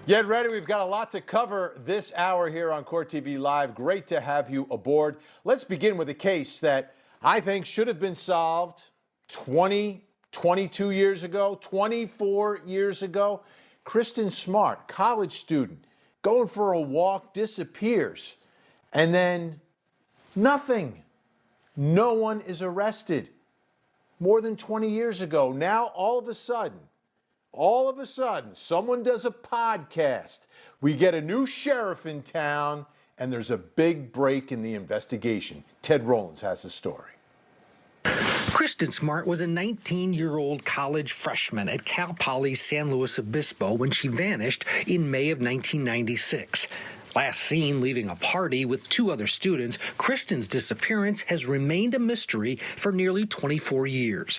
Get ready. We've got a lot to cover this hour here on Court TV Live. Great to have you aboard. Let's begin with a case that I think should have been solved 20, 22 years ago, 24 years ago. Kristin Smart, college student, going for a walk, disappears, and then nothing. No one is arrested. More than 20 years ago. Now, all of a sudden, someone does a podcast. We get a new sheriff in town, and there's a big break in the investigation. Ted Rollins has the story. Kristin Smart was a 19-year-old college freshman at Cal Poly San Luis Obispo when she vanished in May of 1996. Last seen leaving a party with two other students, Kristin's disappearance has remained a mystery for nearly 24 years.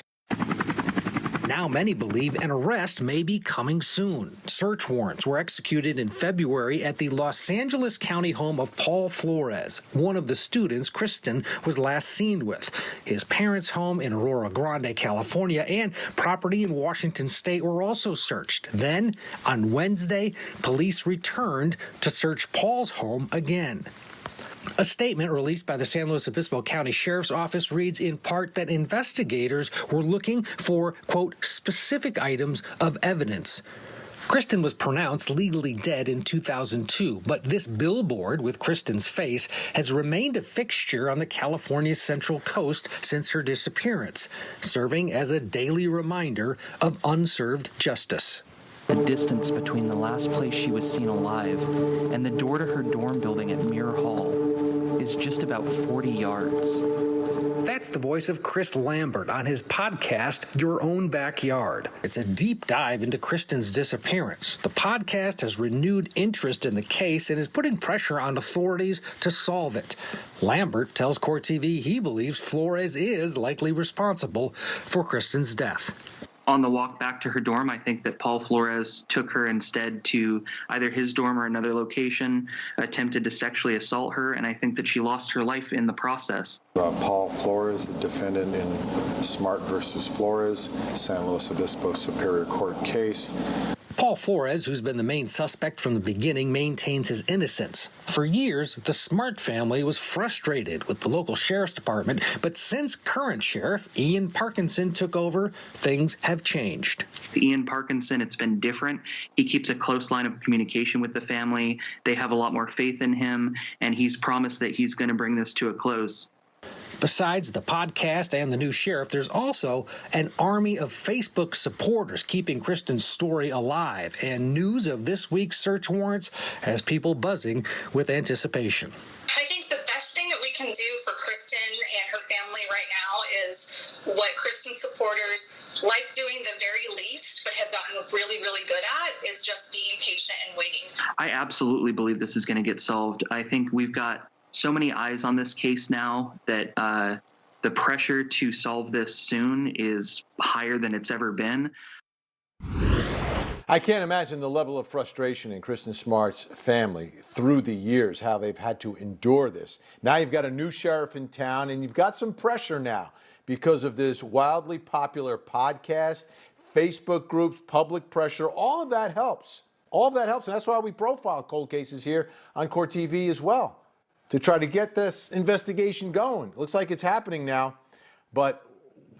Now many believe an arrest may be coming soon. Search warrants were executed in February at the Los Angeles County home of Paul Flores, one of the students Kristin was last seen with. His parents' home in Aurora Grande, California, and property in Washington State were also searched. Then, on Wednesday, police returned to search Paul's home again. A statement released by the San Luis Obispo County Sheriff's Office reads in part that investigators were looking for, quote, specific items of evidence. Kristin was pronounced legally dead in 2002, but this billboard with Kristin's face has remained a fixture on the California Central Coast since her disappearance, serving as a daily reminder of unserved justice. The distance between the last place she was seen alive and the door to her dorm building at Muir Hall is just about 40 yards. That's the voice of Chris Lambert on his podcast, Your Own Backyard. It's a deep dive into Kristin's disappearance. The podcast has renewed interest in the case and is putting pressure on authorities to solve it. Lambert tells Court TV he believes Flores is likely responsible for Kristin's death. On the walk back to her dorm, I think that Paul Flores took her instead to either his dorm or another location, attempted to sexually assault her, and I think that she lost her life in the process. Paul Flores, the defendant in Smart versus Flores, San Luis Obispo Superior Court case. Paul Flores, who's been the main suspect from the beginning, maintains his innocence. For years, the Smart family was frustrated with the local sheriff's department, but since current sheriff Ian Parkinson took over, things have changed. Ian Parkinson, it's been different. He keeps a close line of communication with the family. They have a lot more faith in him, and he's promised that he's going to bring this to a close. Besides the podcast and the new sheriff, there's also an army of Facebook supporters keeping Kristin's story alive, and news of this week's search warrants has people buzzing with anticipation. I think the best thing that we can do for Kristin and her family right now is what Kristin supporters like doing the very least, but have gotten really, really good at, is just being patient and waiting. I absolutely believe this is going to get solved. I think we've got so many eyes on this case now that the pressure to solve this soon is higher than it's ever been. I can't imagine the level of frustration in Kristin Smart's family through the years, how they've had to endure this. Now you've got a new sheriff in town, and you've got some pressure now because of this wildly popular podcast, Facebook groups, public pressure. All of that helps. All of that helps, and that's why we profile cold cases here on Court TV as well, to try to get this investigation going. Looks like it's happening now, but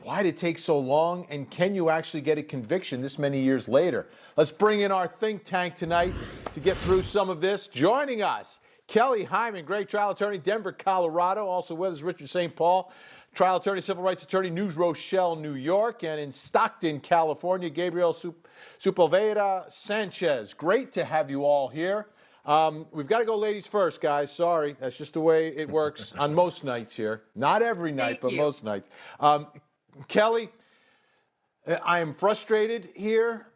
why did it take so long, and can you actually get a conviction this many years later? Let's bring in our think tank tonight to get through some of this. Joining us, Kelly Hyman, great trial attorney, Denver, Colorado. Also with us, Richard St. Paul, trial attorney, civil rights attorney, New Rochelle, New York, and in Stockton, California, Gabriel Sepulveda Sanchez. Great to have you all here. We've got to go ladies first, guys. Sorry, that's just the way it works on most nights here. Not every night, but most nights. Kelly, I am frustrated here.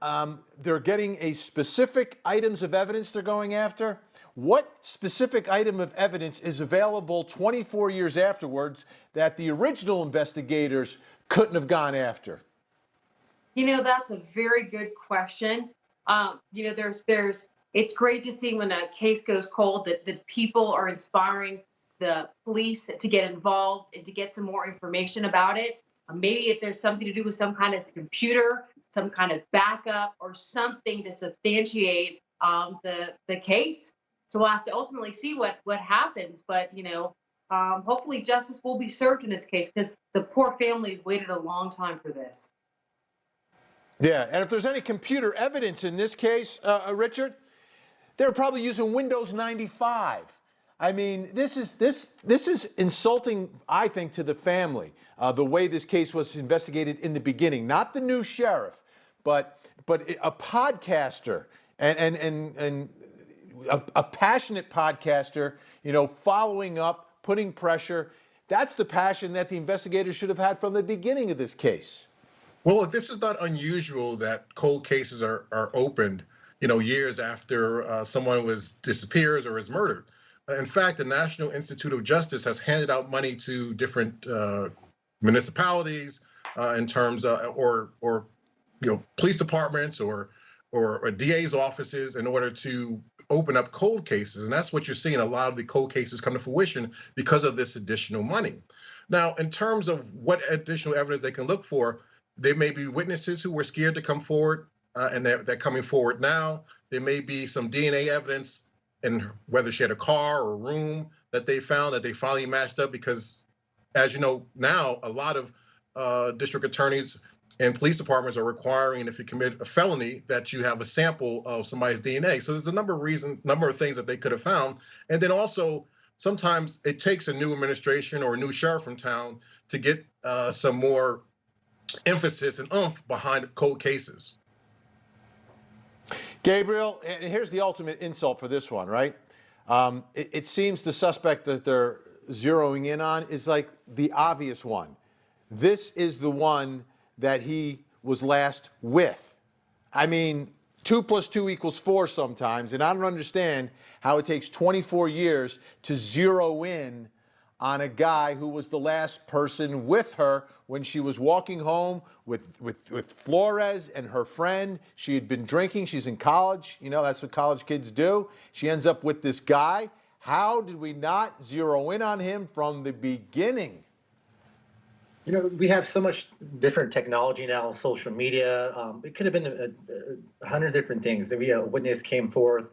They're getting a specific items of evidence they're going after. What specific item of evidence is available 24 years afterwards that the original investigators couldn't have gone after? You know, that's a very good question. It's great to see when a case goes cold that people are inspiring the police to get involved and to get some more information about it. Maybe if there's something to do with some kind of computer, some kind of backup or something to substantiate the case. So we'll have to ultimately see what happens. But hopefully justice will be served in this case because the poor families waited a long time for this. Yeah, and if there's any computer evidence in this case, Richard, they're probably using Windows 95. I mean, this is insulting, I think, to the family. The way this case was investigated in the beginning, not the new sheriff, but a podcaster and a passionate podcaster, following up, putting pressure. That's the passion that the investigators should have had from the beginning of this case. Well, this is not unusual that cold cases are opened, years after someone disappears or is murdered. In fact, the National Institute of Justice has handed out money to different municipalities in terms of, or police departments or DA's offices in order to open up cold cases. And that's what you're seeing. A lot of the cold cases come to fruition because of this additional money. Now, in terms of what additional evidence they can look for, there may be witnesses who were scared to come forward, and they're coming forward now. There may be some DNA evidence in whether she had a car or a room that they found that they finally matched up because, as you know, now a lot of district attorneys and police departments are requiring, if you commit a felony, that you have a sample of somebody's DNA. So there's a number of things that they could have found. And then also, sometimes it takes a new administration or a new sheriff in town to get some more emphasis and oomph behind cold cases. Gabriel, and here's the ultimate insult for this one, right? It seems the suspect that they're zeroing in on is like the obvious one. This is the one that he was last with. I mean, 2 + 2 = 4 sometimes, and I don't understand how it takes 24 years to zero in on a guy who was the last person with her when she was walking home with Flores and her friend. She had been drinking. She's in college. That's what college kids do. She ends up with this guy. How did we not zero in on him from the beginning? We have so much different technology now, social media. It could have been 100 different things. A witness came forth.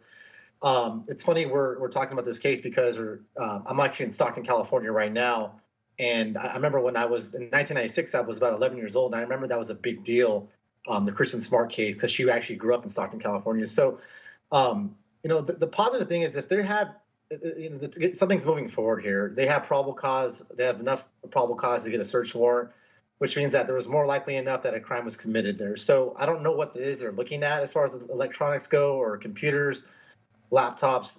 It's funny we're talking about this case because I'm actually in Stockton, California right now. And I remember when I was in 1996, I was about 11 years old. And I remember that was a big deal, the Kristin Smart case, because she actually grew up in Stockton, California. So, the positive thing is if they have, something's moving forward here. They have probable cause. They have enough probable cause to get a search warrant, which means that there was more likely enough that a crime was committed there. So I don't know what it is they're looking at as far as electronics go or computers, laptops.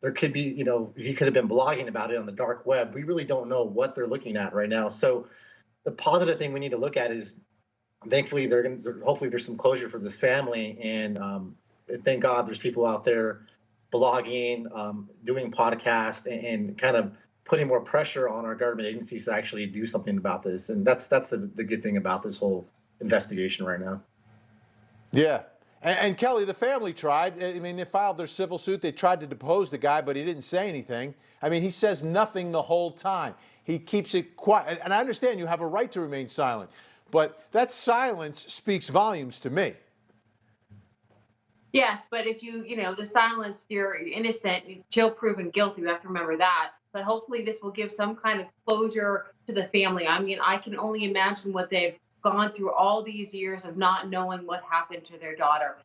There could be, he could have been blogging about it on the dark web. We really don't know what they're looking at right now. So the positive thing we need to look at is, thankfully, hopefully there's some closure for this family. And thank God there's people out there blogging, doing podcasts, and kind of putting more pressure on our government agencies to actually do something about this. And that's the good thing about this whole investigation right now. Yeah. And Kelly, the family tried. I mean, they filed their civil suit. They tried to depose the guy, but he didn't say anything. I mean, he says nothing the whole time. He keeps it quiet. And I understand you have a right to remain silent, but that silence speaks volumes to me. Yes, but if the silence, you're innocent until proven guilty. You have to remember that. But hopefully this will give some kind of closure to the family. I mean, I can only imagine what they've gone through all these years of not knowing what happened to their daughter.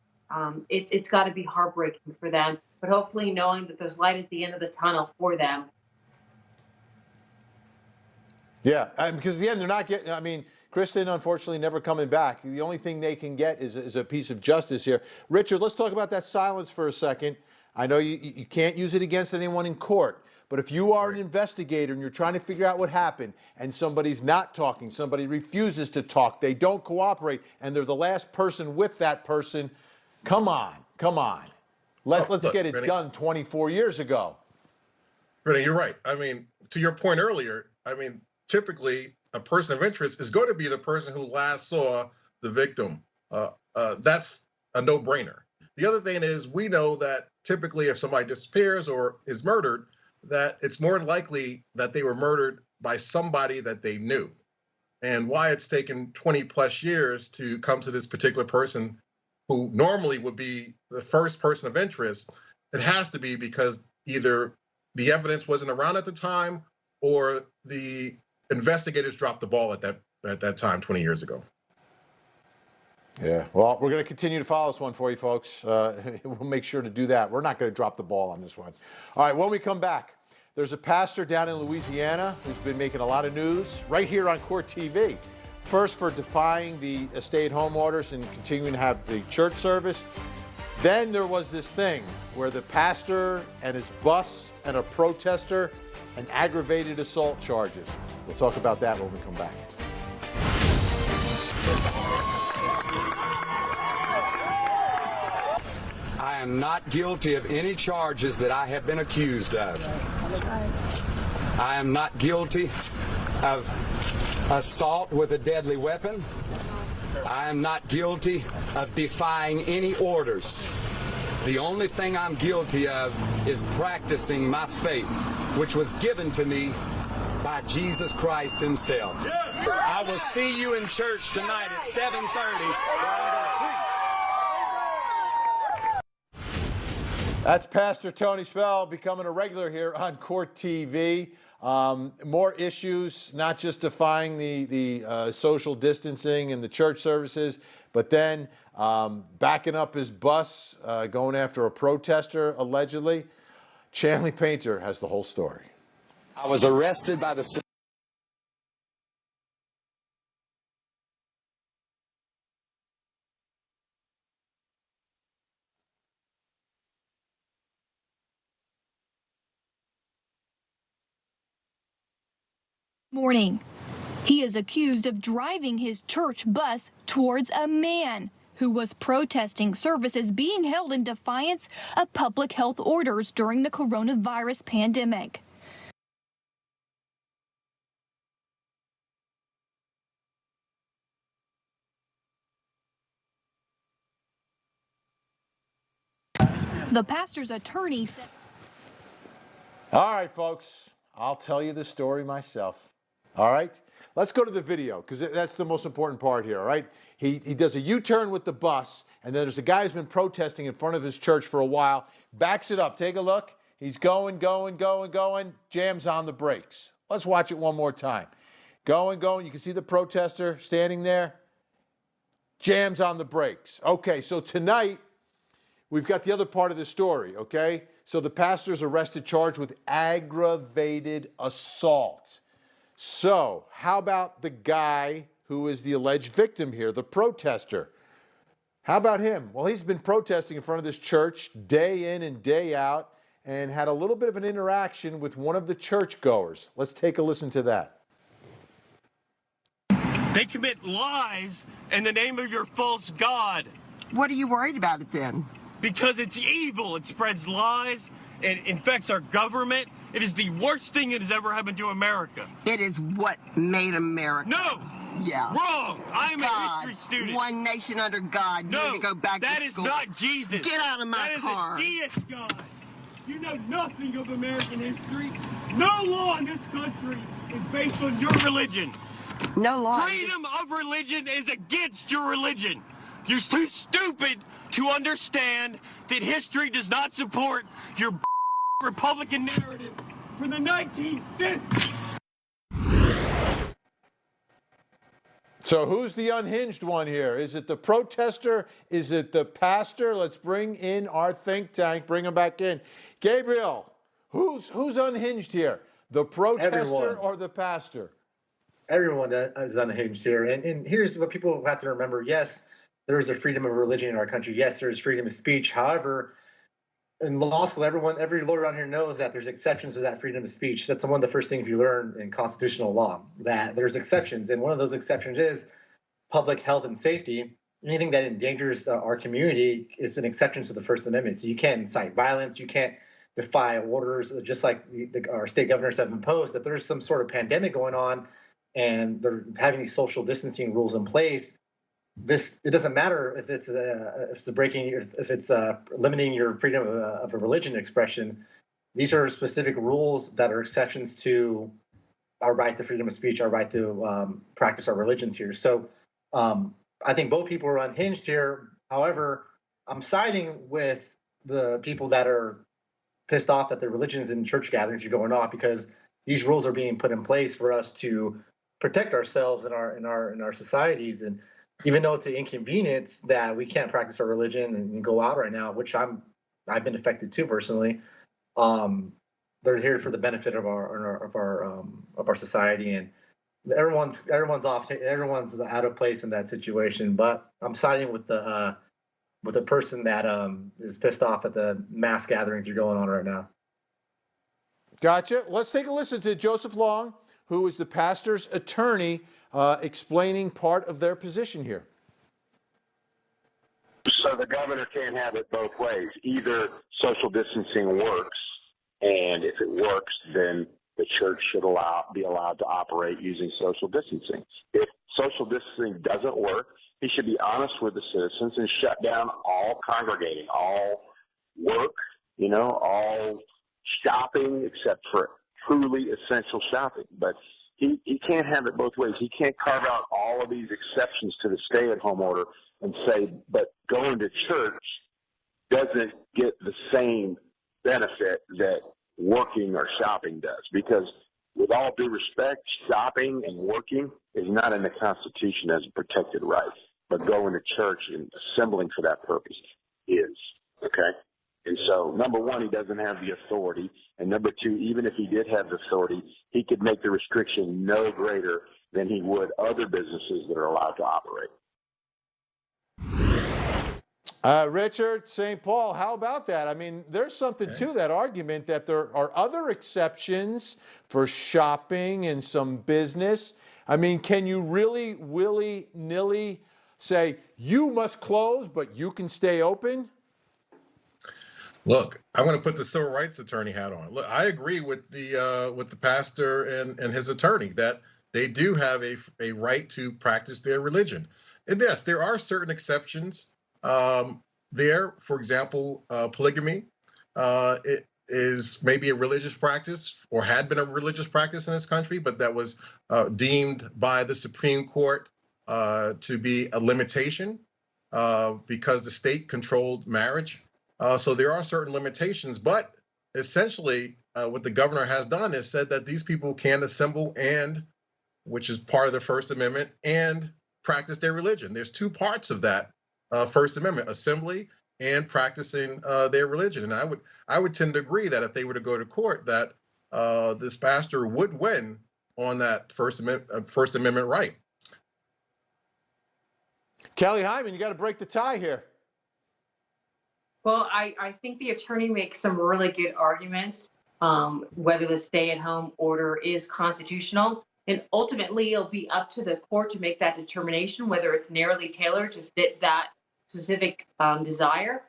It's got to be heartbreaking for them. But hopefully knowing that there's light at the end of the tunnel for them. Yeah, because at the end they're not getting, I mean, Kristin, unfortunately, never coming back. The only thing they can get is a piece of justice here. Richard, let's talk about that silence for a second. I know you can't use it against anyone in court, but if you are an investigator and you're trying to figure out what happened and somebody's not talking, somebody refuses to talk, they don't cooperate, and they're the last person with that person, come on. Let's get it Rennie, done 24 years ago. Rennie, you're right. I mean, to your point earlier, typically a person of interest is going to be the person who last saw the victim. That's a no-brainer. The other thing is, we know that typically if somebody disappears or is murdered, that it's more likely that they were murdered by somebody that they knew. And why it's taken 20 plus years to come to this particular person who normally would be the first person of interest, it has to be because either the evidence wasn't around at the time or the investigators dropped the ball at that time 20 years ago. Yeah, well, we're going to continue to follow this one for you folks. We'll make sure to do that. We're not going to drop the ball on this one. All right, when we come back, there's a pastor down in Louisiana who's been making a lot of news right here on Court TV. First, for defying the stay-at-home orders and continuing to have the church service. Then there was this thing where the pastor and his bus and a protester and aggravated assault charges. We'll talk about that when we come back. I am not guilty of any charges that I have been accused of. I am not guilty of assault with a deadly weapon. I am not guilty of defying any orders. The only thing I'm guilty of is practicing my faith, which was given to me by Jesus Christ himself. I will see you in church tonight at 7:30. That's Pastor Tony Spell becoming a regular here on Court TV. More issues, not just defying the social distancing and the church services, but then backing up his bus, going after a protester, allegedly. Chanley Painter has the whole story. I was arrested by the... Morning. He is accused of driving his church bus towards a man who was protesting services being held in defiance of public health orders during the coronavirus pandemic. The pastor's attorney said... All right, folks, I'll tell you the story myself. All right, let's go to the video because that's the most important part here. All right, he does a U-turn with the bus, and then there's a guy who's been protesting in front of his church for a while. Backs it up. Take a look. He's going, jams on the brakes. Let's watch it one more time. Going. You can see the protester standing there. Jams on the brakes. Okay, so tonight we've got the other part of the story. Okay, so the pastor's arrested, charged with aggravated assault. So, how about the guy who is the alleged victim here, the protester? How about him? Well, he's been protesting in front of this church day in and day out and had a little bit of an interaction with one of the churchgoers. Let's take a listen to that. They commit lies in the name of your false god. What are you worried about it then? Because it's evil. It spreads lies. It infects our government. It is the worst thing that has ever happened to America. It is what made America. No! Yeah. Wrong! I'm God, a history student. One nation under God. No, you need to go back to school. That is not Jesus. Get out of my car. That is a deist God. You know nothing of American history. No law in this country is based on your religion. No law. Freedom of religion is against your religion. You're too stupid to understand that history does not support your Republican narrative from the 1950s. So who's the unhinged one here? Is it the protester? Is it the pastor? Let's bring in our think tank. Bring him back in. Gabriel, who's unhinged here? The protester Everyone. or the pastor? Everyone is unhinged here. And here's what people have to remember. Yes, there is a freedom of religion in our country. Yes, there is freedom of speech. However, in law school, every lawyer around here knows that there's exceptions to that freedom of speech. That's one of the first things you learn in constitutional law, that there's exceptions. And one of those exceptions is public health and safety. Anything that endangers our community is an exception to the First Amendment. So you can't incite violence. You can't defy orders, just like our state governors have imposed. If there's some sort of pandemic going on and they're having these social distancing rules in place, it doesn't matter if it's limiting your freedom of a religion expression. These are specific rules that are exceptions to our right to freedom of speech, our right to practice our religions here. So I think both people are unhinged here. However, I'm siding with the people that are pissed off that the religions and church gatherings are going off, because these rules are being put in place for us to protect ourselves in our societies. And even though it's an inconvenience that we can't practice our religion and go out right now, which I've been affected too personally, they're here for the benefit of our society, and everyone's out of place in that situation. But I'm siding with the person that is pissed off at the mass gatherings that are going on right now. Gotcha. Let's take a listen to Joseph Long, who is the pastor's attorney, explaining part of their position here. So the governor can't have it both ways. Either social distancing works, and if it works, then the church should be allowed to operate using social distancing. If social distancing doesn't work, he should be honest with the citizens and shut down all congregating, all work, all shopping, except for truly essential shopping. But he can't have it both ways. He can't carve out all of these exceptions to the stay-at-home order and say, but going to church doesn't get the same benefit that working or shopping does. Because with all due respect, shopping and working is not in the Constitution as a protected right. But going to church and assembling for that purpose is, okay? And so, number one, he doesn't have the authority. And number two, even if he did have the authority, he could make the restriction no greater than he would other businesses that are allowed to operate. Richard, St. Paul, how about that? I mean, there's something to that argument that there are other exceptions for shopping and some business. I mean, can you really willy-nilly say, you must close, but you can stay open? Look, I'm going to put the civil rights attorney hat on. Look, I agree with the pastor and his attorney that they do have a right to practice their religion. And yes, there are certain exceptions there. For example, polygamy. It is maybe a religious practice or had been a religious practice in this country, but that was deemed by the Supreme Court to be a limitation because the state controlled marriage. So there are certain limitations, but essentially what the governor has done is said that these people can assemble and, which is part of the First Amendment, and practice their religion. There's two parts of that First Amendment: assembly and practicing their religion. And I would tend to agree that if they were to go to court, that this pastor would win on that First Amendment right. Kelly Hyman, you got to break the tie here. Well, I think the attorney makes some really good arguments, whether the stay-at-home order is constitutional. And ultimately, it'll be up to the court to make that determination, whether it's narrowly tailored to fit that specific desire.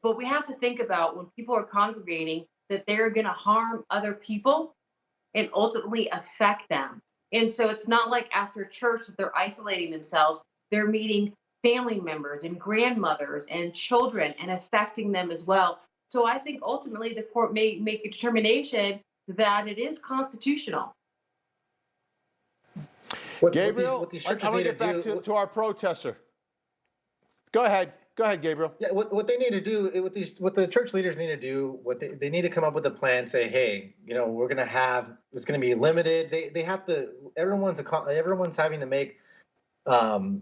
But we have to think about when people are congregating that they're going to harm other people and ultimately affect them. And so it's not like after church that they're isolating themselves. They're meeting family members and grandmothers and children and affecting them as well. So I think ultimately the court may make a determination that it is constitutional. Gabriel, I'm going to get back to our protester. Go ahead, Gabriel. Yeah, what they need to do, what the church leaders need to do, they need to come up with a plan. Say, hey, we're going to have, it's going to be limited. They have to. Everyone's having to make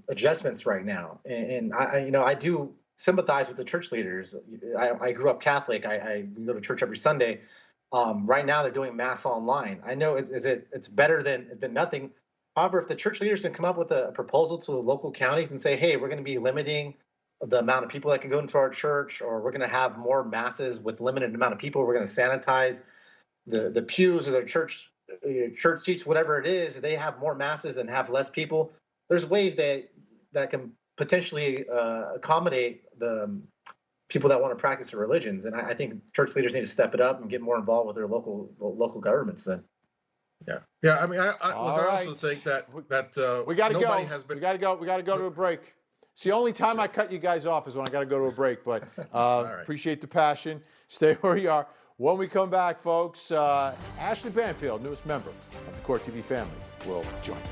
adjustments right now, and I do sympathize with the church leaders. I grew up Catholic. I go to church every Sunday. Right now they're doing mass online. I know it's better than nothing. However, if the church leaders can come up with a proposal to the local counties and say, hey, we're going to be limiting the amount of people that can go into our church, or we're going to have more masses with limited amount of people, we're going to sanitize the pews or the church seats, whatever it is, they have more masses and have less people. There's ways that can potentially accommodate the people that want to practice their religions. And I think church leaders need to step it up and get more involved with their local governments then. Yeah. I mean, I also think that we got to go. We got to go to a break. It's the only time I cut you guys off is when I got to go to a break. But appreciate the passion. Stay where you are. When we come back, folks, Ashley Banfield, newest member of the Court TV family, will join us.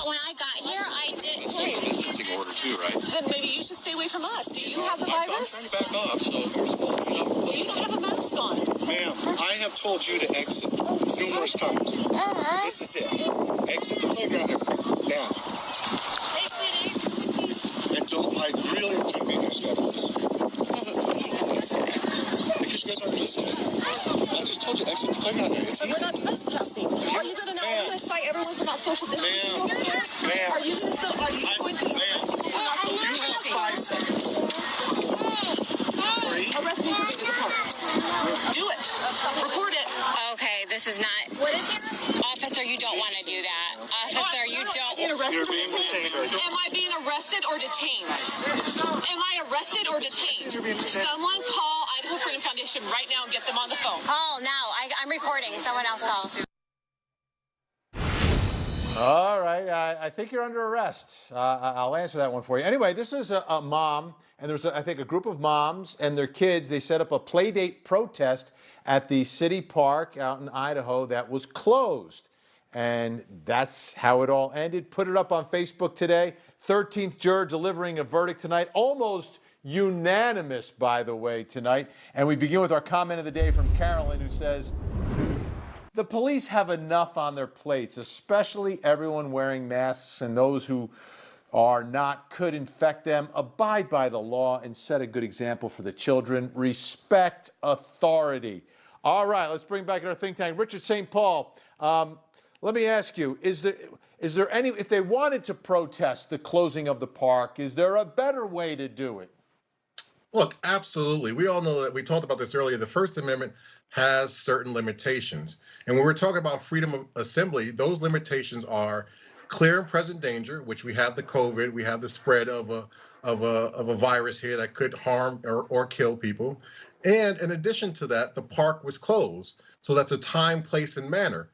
When I got here, I did. away from us. Do you have the virus? I'm trying to back off, so you're supposed to, You don't have a mask on. Ma'am, I have told you to exit numerous times. This is it. Exit the playground now. Hey, sweetie. And don't, I really am being asked about this. Doesn't sound like that, is it? Because you guys aren't listening. I just told you exit the playground now. It's But we're not trespassing. Are you going to cite everyone for not social distancing? Ma'am. Are you going to Ma'am, you have 5 seconds. 3. arrest me for being in the park? Do it. Report it. Okay, this is not. What is it? Officer, you don't want to do that. Officer, you don't. You're being detained. Am I being arrested or detained? Am I arrested or detained? Someone call Idaho Freedom Foundation right now and get them on the phone. Call now. I'm recording. Someone else call. All right, I think you're under arrest. I'll answer that one for you. Anyway, this is a mom, and there's, I think, a group of moms and their kids. They set up a play date protest at the city park out in Idaho that was closed. And that's how it all ended. Put it up on Facebook today. 13th juror delivering a verdict tonight. Almost unanimous, by the way, tonight. And we begin with our comment of the day from Carolyn, who says, the police have enough on their plates, especially everyone wearing masks, and those who are not could infect them. Abide by the law and set a good example for the children. Respect authority. All right, let's bring back our think tank. Richard St. Paul, let me ask you, is there any, if they wanted to protest the closing of the park, is there a better way to do it? Look, absolutely. We all know that, we talked about this earlier, the First Amendment has certain limitations. And when we're talking about freedom of assembly, those limitations are clear and present danger, which we have the COVID, we have the spread of a virus here that could harm or kill people. And in addition to that, the park was closed. So that's a time, place, and manner.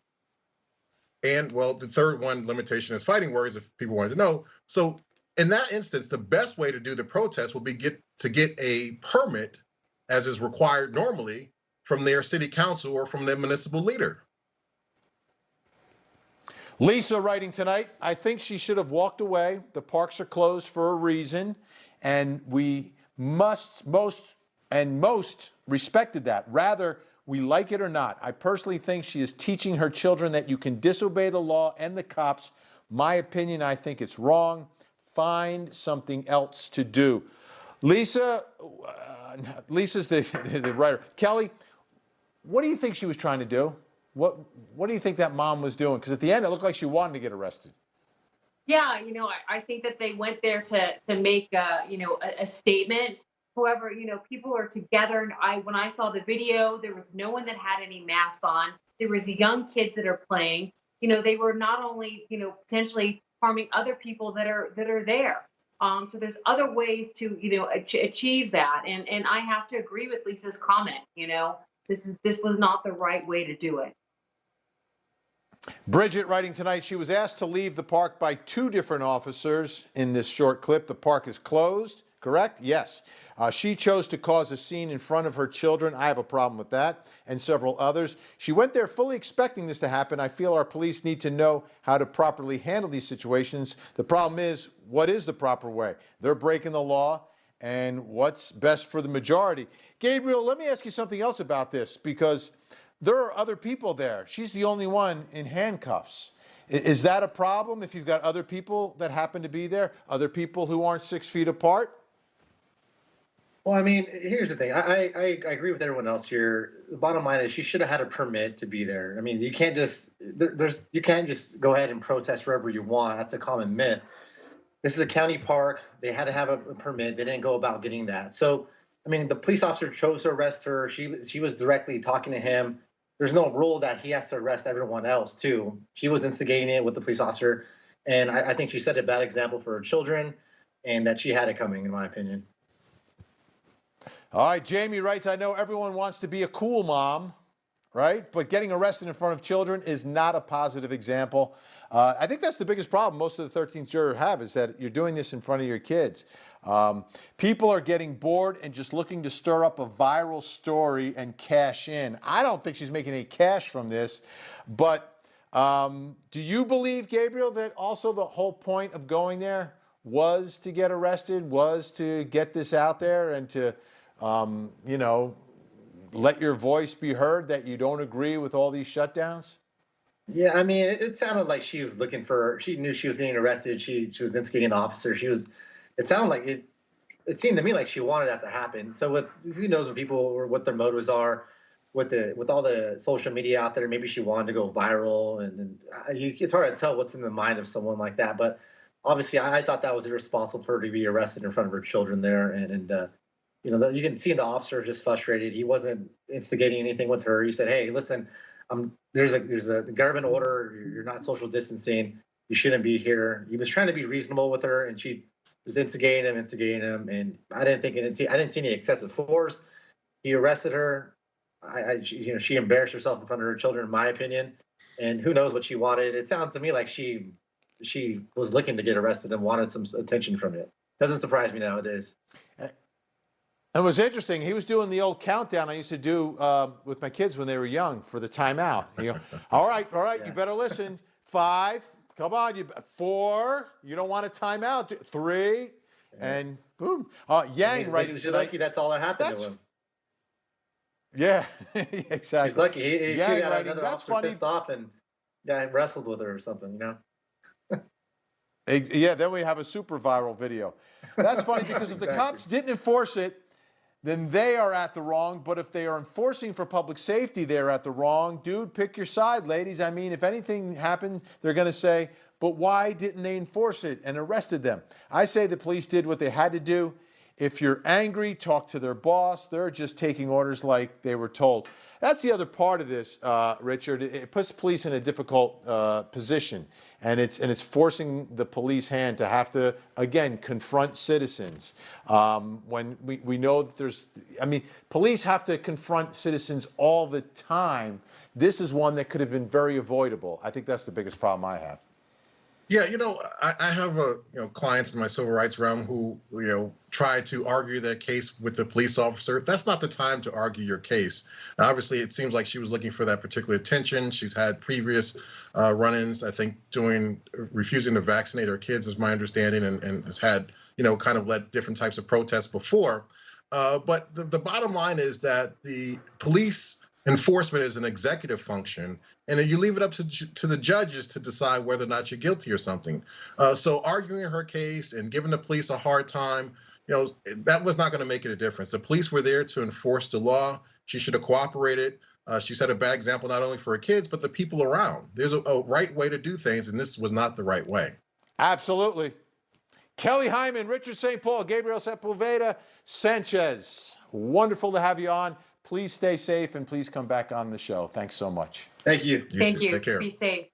And well, the third one limitation is fighting words, if people wanted to know. So in that instance, the best way to do the protest would be to get a permit, as is required normally, from their city council or from their municipal leader. Lisa writing tonight, I think she should have walked away. The parks are closed for a reason, and we most respected that. Rather, we like it or not. I personally think she is teaching her children that you can disobey the law and the cops. My opinion, I think it's wrong. Find something else to do. Lisa's the writer. Kelly, what do you think she was trying to do? What do you think that mom was doing? Because at the end, it looked like she wanted to get arrested. Yeah, I think that they went there to make a statement. However, people are together, and when I saw the video, there was no one that had any mask on. There was young kids that are playing. They were not only potentially harming other people that are there. So there's other ways to achieve that, and I have to agree with Lisa's comment. This was not the right way to do it. Bridget writing tonight, she was asked to leave the park by 2 different officers in this short clip. The park is closed, correct? Yes. She chose to cause a scene in front of her children. I have a problem with that, and several others. She went there fully expecting this to happen. I feel our police need to know how to properly handle these situations. The problem is, what is the proper way? They're breaking the law, and what's best for the majority? Gabriel, let me ask you something else about this, because there are other people there. She's the only one in handcuffs. Is that a problem if you've got other people that happen to be there, other people who aren't 6 feet apart? Well, I mean, here's the thing. I agree with everyone else here. The bottom line is she should have had a permit to be there. I mean, you can't just you can't just go ahead and protest wherever you want. That's a common myth. This is a county park. They had to have a permit. They didn't go about getting that. So, I mean, the police officer chose to arrest her. She was directly talking to him. There's no rule that he has to arrest everyone else, too. She was instigating it with the police officer. And I think she set a bad example for her children, and that she had it coming, in my opinion. All right, Jamie writes, I know everyone wants to be a cool mom, right? But getting arrested in front of children is not a positive example. I think that's the biggest problem most of the 13th jurors have, is that you're doing this in front of your kids. People are getting bored and just looking to stir up a viral story and cash in. I don't think she's making any cash from this, but do you believe, Gabriel, that also the whole point of going there was to get arrested, was to get this out there and to, you know, let your voice be heard that you don't agree with all these shutdowns? Yeah, I mean, it sounded like she was looking for. She knew she was getting arrested. She was instigating the officer. It sounded like it. It seemed to me like she wanted that to happen. So who knows when people or what their motives are, with all the social media out there. Maybe she wanted to go viral, and it's hard to tell what's in the mind of someone like that. But obviously, I thought that was irresponsible for her to be arrested in front of her children there, and you know, you can see the officer just frustrated. He wasn't instigating anything with her. He said, "Hey, listen, there's a government order. You're not social distancing. You shouldn't be here." He was trying to be reasonable with her, and she was instigating him, and I didn't see any excessive force. He arrested her. She embarrassed herself in front of her children, in my opinion. And who knows what she wanted? It sounds to me like she was looking to get arrested and wanted some attention from it. Doesn't surprise me nowadays. It was interesting. He was doing the old countdown I used to do with my kids when they were young for the timeout. You know, all right, yeah. You better listen. 5, come on, 4, you don't want a timeout. 3, and boom. Yang right He's lucky that's all that happened to him. Yeah, exactly. He's lucky. He Yang got writing, another officer pissed off and wrestled with her or something, you know? Yeah, then we have a super viral video. That's funny because if the cops didn't enforce it, then they are at the wrong. But if they are enforcing for public safety, they're at the wrong. Dude, pick your side, ladies. I mean, if anything happens, they're going to say, but why didn't they enforce it and arrested them? I say the police did what they had to do. If you're angry, talk to their boss. They're just taking orders like they were told. That's the other part of this, Richard. It puts police in a difficult position, and it's forcing the police hand to have to, again, confront citizens. When we know that police have to confront citizens all the time. This is one that could have been very avoidable. I think that's the biggest problem I have. Yeah, you know, I have clients in my civil rights realm who, try to argue their case with the police officer. That's not the time to argue your case. Obviously, it seems like she was looking for that particular attention. She's had previous run-ins, I think, doing refusing to vaccinate her kids, is my understanding, and has had, kind of led different types of protests before. But the bottom line is that the police enforcement is an executive function, and then you leave it up to the judges to decide whether or not you're guilty or something. So arguing her case and giving the police a hard time, that was not going to make it a difference. The police were there to enforce the law. She should have cooperated. She set a bad example not only for her kids, but the people around. There's a right way to do things, and this was not the right way. Absolutely. Kelly Hyman, Richard St. Paul, Gabriel Sepulveda, Sanchez. Wonderful to have you on. Please stay safe and please come back on the show. Thanks so much. Thank you. Thank you. Take care. Be safe.